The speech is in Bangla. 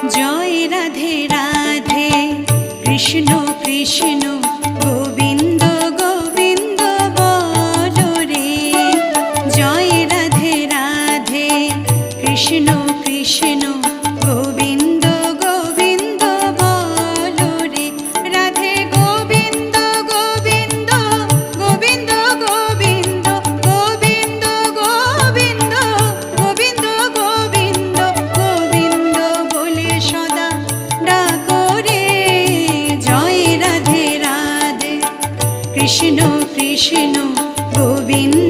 জয় রাধে রাধে কৃষ্ণ কৃষ্ণ গোবিন্দ গোবিন্দ বলো রে। জয় রাধে রাধে কৃষ্ণ কৃষ্ণ গোবিন্দ গোবিন্দ বলো রে। রাধে গোবিন্দ গোবিন্দ গোবিন্দ গোবিন্দ গোবিন্দ গোবিন্দ গোবিন্দ গোবিন্দ গোবিন্দ বলে সদা ডাকো রে। জয় রাধে রাধে কৃষ্ণ কৃষ্ণ গোবিন্দ